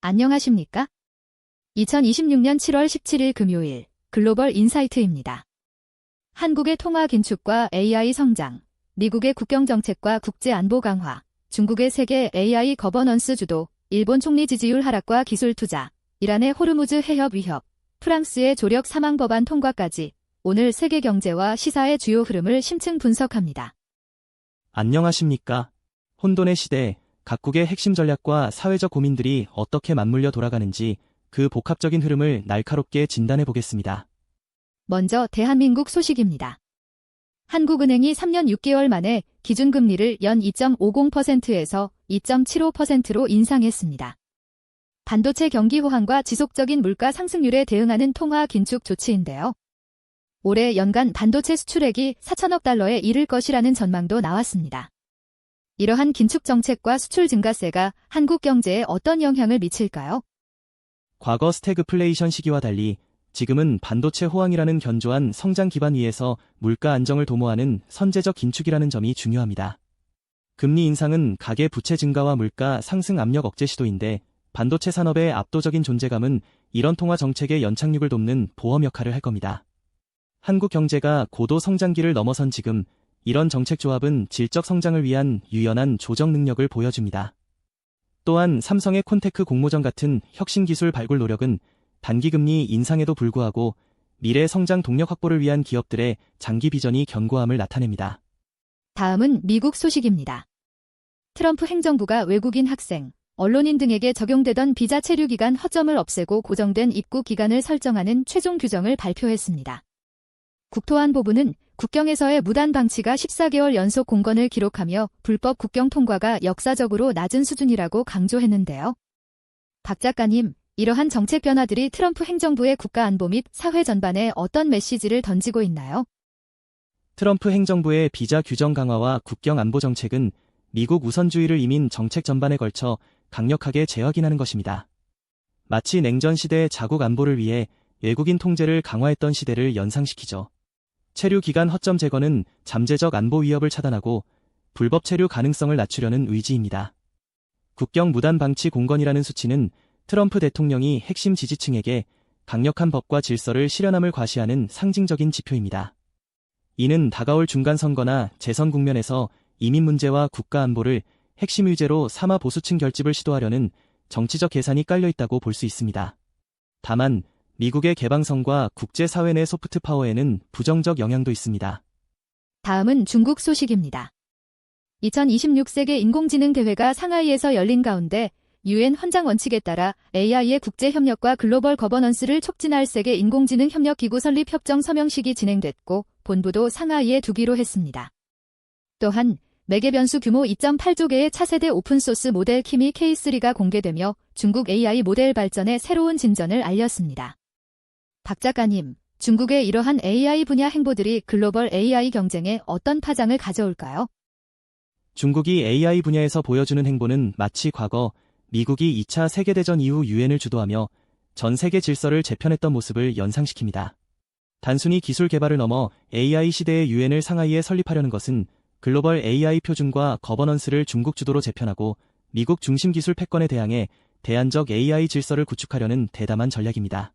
안녕하십니까? 2026년 7월 17일 금요일 글로벌 인사이트입니다. 한국의 통화 긴축과 AI 성장, 미국의 국경정책과 국제안보 강화, 중국의 세계 AI 거버넌스 주도, 일본 총리 지지율 하락과 기술 투자, 이란의 호르무즈 해협 위협, 프랑스의 조력 사망 법안 통과까지 오늘 세계 경제와 시사의 주요 흐름을 심층 분석합니다. 안녕하십니까? 혼돈의 시대, 각국의 핵심 전략과 사회적 고민들이 어떻게 맞물려 돌아가는지 그 복합적인 흐름을 날카롭게 진단해 보겠습니다. 먼저 대한민국 소식입니다. 한국은행이 3년 6개월 만에 기준금리를 연 2.50%에서 2.75%로 인상했습니다. 반도체 경기 호황과 지속적인 물가 상승률에 대응하는 통화 긴축 조치인데요. 올해 연간 반도체 수출액이 4천억 달러에 이를 것이라는 전망도 나왔습니다. 이러한 긴축 정책과 수출 증가세가 한국 경제에 어떤 영향을 미칠까요? 과거 스태그플레이션 시기와 달리 지금은 반도체 호황이라는 견조한 성장 기반 위에서 물가 안정을 도모하는 선제적 긴축이라는 점이 중요합니다. 금리 인상은 가계 부채 증가와 물가 상승 압력 억제 시도인데 반도체 산업의 압도적인 존재감은 이런 통화 정책의 연착륙을 돕는 보험 역할을 할 겁니다. 한국 경제가 고도 성장기를 넘어선 지금 이런 정책 조합은 질적 성장을 위한 유연한 조정 능력을 보여줍니다. 또한 삼성의 콘테크 공모전 같은 혁신 기술 발굴 노력은 단기금리 인상에도 불구하고 미래 성장 동력 확보를 위한 기업들의 장기 비전이 견고함을 나타냅니다. 다음은 미국 소식입니다. 트럼프 행정부가 외국인 학생, 언론인 등에게 적용되던 비자 체류 기간 허점을 없애고 고정된 입국 기간을 설정하는 최종 규정을 발표했습니다. 국토안보부는 국경에서의 무단 방치가 14개월 연속 공건을 기록하며 불법 국경 통과가 역사적으로 낮은 수준이라고 강조했는데요. 박 작가님, 이러한 정책 변화들이 트럼프 행정부의 국가안보 및 사회 전반에 어떤 메시지를 던지고 있나요? 트럼프 행정부의 비자 규정 강화와 국경 안보 정책은 미국 우선주의를 이민 정책 전반에 걸쳐 강력하게 재확인하는 것입니다. 마치 냉전 시대의 자국 안보를 위해 외국인 통제를 강화했던 시대를 연상시키죠. 체류 기간 허점 제거는 잠재적 안보 위협을 차단하고 불법 체류 가능성을 낮추려는 의지입니다. 국경 무단 방치 공건이라는 수치는 트럼프 대통령이 핵심 지지층에게 강력한 법과 질서를 실현함을 과시하는 상징적인 지표입니다. 이는 다가올 중간선거나 재선 국면에서 이민 문제와 국가 안보를 핵심 의제로 삼아 보수층 결집을 시도하려는 정치적 계산이 깔려 있다고 볼 수 있습니다. 다만 미국의 개방성과 국제사회 내 소프트 파워에는 부정적 영향도 있습니다. 다음은 중국 소식입니다. 2026 세계 인공지능 대회가 상하이에서 열린 가운데 UN 헌장 원칙에 따라 AI의 국제협력과 글로벌 거버넌스를 촉진할 세계 인공지능 협력기구 설립 협정 서명식이 진행됐고 본부도 상하이에 두기로 했습니다. 또한 매개 변수 규모 2.8조 개의 차세대 오픈소스 모델 키미 K3가 공개되며 중국 AI 모델 발전의 새로운 진전을 알렸습니다. 박 작가님, 중국의 이러한 AI 분야 행보들이 글로벌 AI 경쟁에 어떤 파장을 가져올까요? 중국이 AI 분야에서 보여주는 행보는 마치 과거 미국이 2차 세계대전 이후 유엔을 주도하며 전 세계 질서를 재편했던 모습을 연상시킵니다. 단순히 기술 개발을 넘어 AI 시대의 유엔을 상하이에 설립하려는 것은 글로벌 AI 표준과 거버넌스를 중국 주도로 재편하고 미국 중심 기술 패권에 대항해 대안적 AI 질서를 구축하려는 대담한 전략입니다.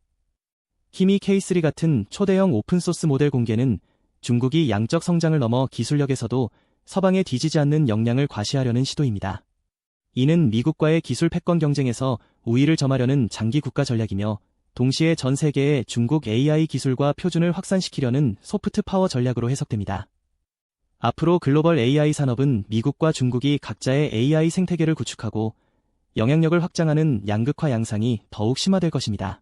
키미 K3 같은 초대형 오픈소스 모델 공개는 중국이 양적 성장을 넘어 기술력에서도 서방에 뒤지지 않는 역량을 과시하려는 시도입니다. 이는 미국과의 기술 패권 경쟁에서 우위를 점하려는 장기 국가 전략이며 동시에 전 세계에 중국 AI 기술과 표준을 확산시키려는 소프트 파워 전략으로 해석됩니다. 앞으로 글로벌 AI 산업은 미국과 중국이 각자의 AI 생태계를 구축하고 영향력을 확장하는 양극화 양상이 더욱 심화될 것입니다.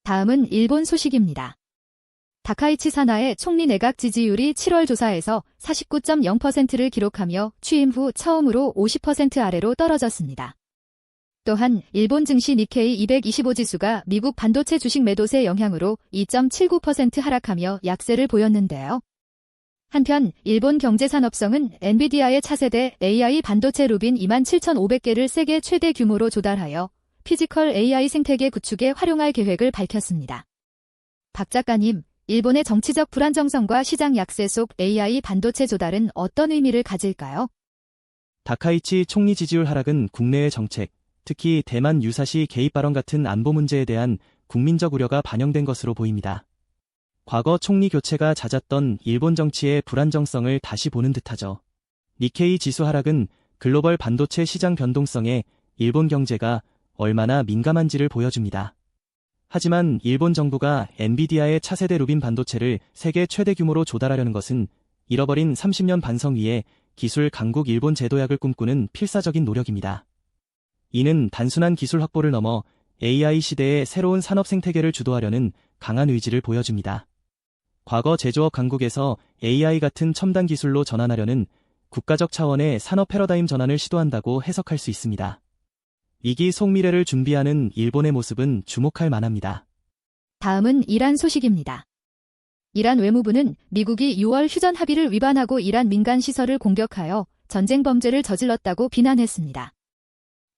다음은 일본 소식입니다. 다카이치 사나의 총리 내각 지지율이 지난달 7월 조사에서 49.0%를 기록하며 취임 후 처음으로 50% 아래로 떨어졌습니다. 또한 일본 증시 니케이 225 지수가 미국 반도체 주식 매도세 영향으로 2.79% 하락하며 약세를 보였는데요. 한편 일본 경제산업성은 엔비디아의 차세대 AI 반도체 루빈 27,500개를 세계 최대 규모로 조달하여 피지컬 AI 생태계 구축에 활용할 계획을 밝혔습니다. 박 작가님, 일본의 정치적 불안정성과 시장 약세 속 AI 반도체 조달은 어떤 의미를 가질까요? 다카이치 총리 지지율 하락은 국내의 정책, 특히 대만 유사시 개입 발언 같은 안보 문제에 대한 국민적 우려가 반영된 것으로 보입니다. 과거 총리 교체가 잦았던 일본 정치의 불안정성을 다시 보는 듯하죠. 니케이 지수 하락은 글로벌 반도체 시장 변동성에 일본 경제가 얼마나 민감한지를 보여줍니다. 하지만 일본 정부가 엔비디아의 차세대 루빈 반도체를 세계 최대 규모로 조달하려는 것은 잃어버린 30년 반성 위에 기술 강국 일본 제도약을 꿈꾸는 필사적인 노력입니다. 이는 단순한 기술 확보를 넘어 AI 시대의 새로운 산업 생태계를 주도하려는 강한 의지를 보여줍니다. 과거 제조업 강국에서 AI 같은 첨단 기술로 전환하려는 국가적 차원의 산업 패러다임 전환을 시도한다고 해석할 수 있습니다. 위기 속미래를 준비하는 일본의 모습은 주목할 만합니다. 다음은 이란 소식입니다. 이란 외무부는 미국이 6월 휴전 합의를 위반하고 이란 민간 시설을 공격하여 전쟁 범죄를 저질렀다고 비난했습니다.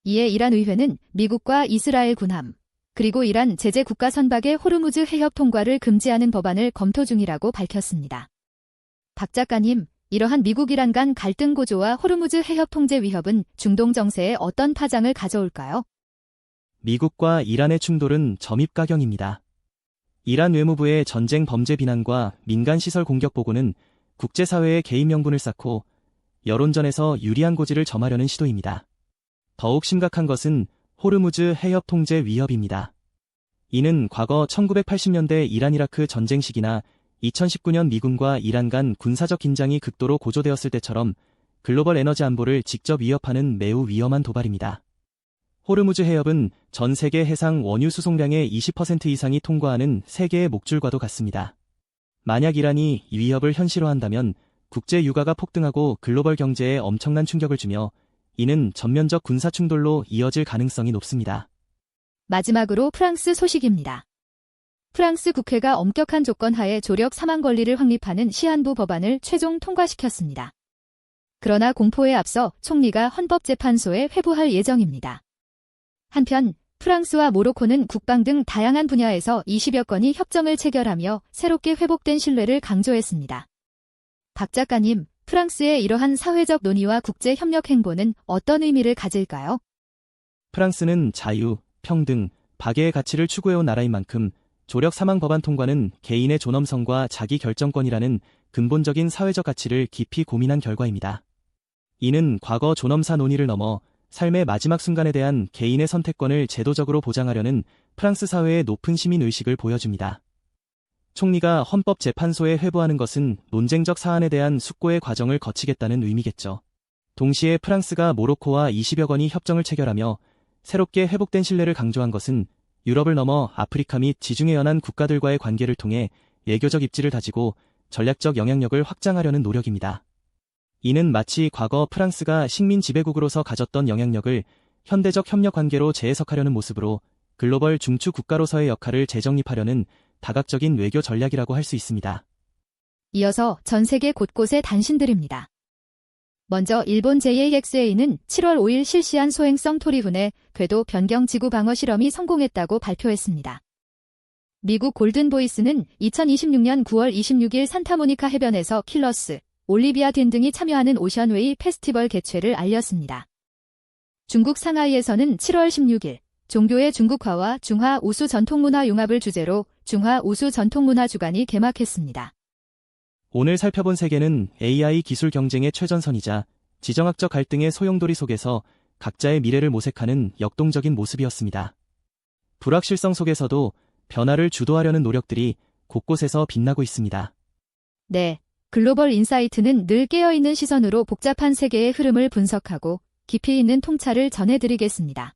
이에 이란 의회는 미국과 이스라엘 군함, 그리고 이란 제재 국가 선박의 호르무즈 해협 통과를 금지하는 법안을 검토 중이라고 밝혔습니다. 박 작가님, 이러한 미국-이란 간 갈등 고조와 호르무즈 해협 통제 위협은 중동 정세에 어떤 파장을 가져올까요? 미국과 이란의 충돌은 점입가경입니다. 이란 외무부의 전쟁 범죄 비난과 민간시설 공격 보고는 국제사회의 개입 명분을 쌓고 여론전에서 유리한 고지를 점하려는 시도입니다. 더욱 심각한 것은 호르무즈 해협 통제 위협입니다. 이는 과거 1980년대 이란-이라크 전쟁 시기나 2019년 미군과 이란 간 군사적 긴장이 극도로 고조되었을 때처럼 글로벌 에너지 안보를 직접 위협하는 매우 위험한 도발입니다. 호르무즈 해협은 전 세계 해상 원유 수송량의 20% 이상이 통과하는 세계의 목줄과도 같습니다. 만약 이란이 이 위협을 현실화한다면 국제 유가가 폭등하고 글로벌 경제에 엄청난 충격을 주며 이는 전면적 군사 충돌로 이어질 가능성이 높습니다. 마지막으로 프랑스 소식입니다. 프랑스 국회가 엄격한 조건 하에 조력 사망 권리를 확립하는 시한부 법안을 최종 통과시켰습니다. 그러나 공포에 앞서 총리가 헌법재판소에 회부할 예정입니다. 한편 프랑스와 모로코는 국방 등 다양한 분야에서 20여 건이 협정을 체결하며 새롭게 회복된 신뢰를 강조했습니다. 박 작가님, 프랑스의 이러한 사회적 논의와 국제 협력 행보는 어떤 의미를 가질까요? 프랑스는 자유, 평등, 박애의 가치를 추구해온 나라인 만큼 조력 사망 법안 통과는 개인의 존엄성과 자기 결정권이라는 근본적인 사회적 가치를 깊이 고민한 결과입니다. 이는 과거 존엄사 논의를 넘어 삶의 마지막 순간에 대한 개인의 선택권을 제도적으로 보장하려는 프랑스 사회의 높은 시민의식을 보여줍니다. 총리가 헌법재판소에 회부하는 것은 논쟁적 사안에 대한 숙고의 과정을 거치겠다는 의미겠죠. 동시에 프랑스가 모로코와 20여 건이 협정을 체결하며 새롭게 회복된 신뢰를 강조한 것은 유럽을 넘어 아프리카 및 지중해 연안 국가들과의 관계를 통해 외교적 입지를 다지고 전략적 영향력을 확장하려는 노력입니다. 이는 마치 과거 프랑스가 식민 지배국으로서 가졌던 영향력을 현대적 협력 관계로 재해석하려는 모습으로 글로벌 중추 국가로서의 역할을 재정립하려는 다각적인 외교 전략이라고 할 수 있습니다. 이어서 전 세계 곳곳에 단신들입니다. 먼저 일본 JAXA는 7월 5일 실시한 소행성 토리훈의 궤도 변경 지구 방어 실험이 성공했다고 발표했습니다. 미국 골든보이스는 2026년 9월 26일 산타모니카 해변에서 킬러스, 올리비아 딘 등이 참여하는 오션웨이 페스티벌 개최를 알렸습니다. 중국 상하이에서는 7월 16일 종교의 중국화와 중화 우수 전통문화 융합을 주제로 중화 우수 전통문화 주간이 개막했습니다. 오늘 살펴본 세계는 AI 기술 경쟁의 최전선이자 지정학적 갈등의 소용돌이 속에서 각자의 미래를 모색하는 역동적인 모습이었습니다. 불확실성 속에서도 변화를 주도하려는 노력들이 곳곳에서 빛나고 있습니다. 네, 글로벌 인사이트는 늘 깨어있는 시선으로 복잡한 세계의 흐름을 분석하고 깊이 있는 통찰을 전해드리겠습니다.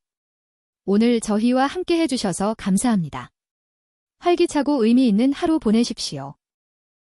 오늘 저희와 함께 해주셔서 감사합니다. 활기차고 의미 있는 하루 보내십시오.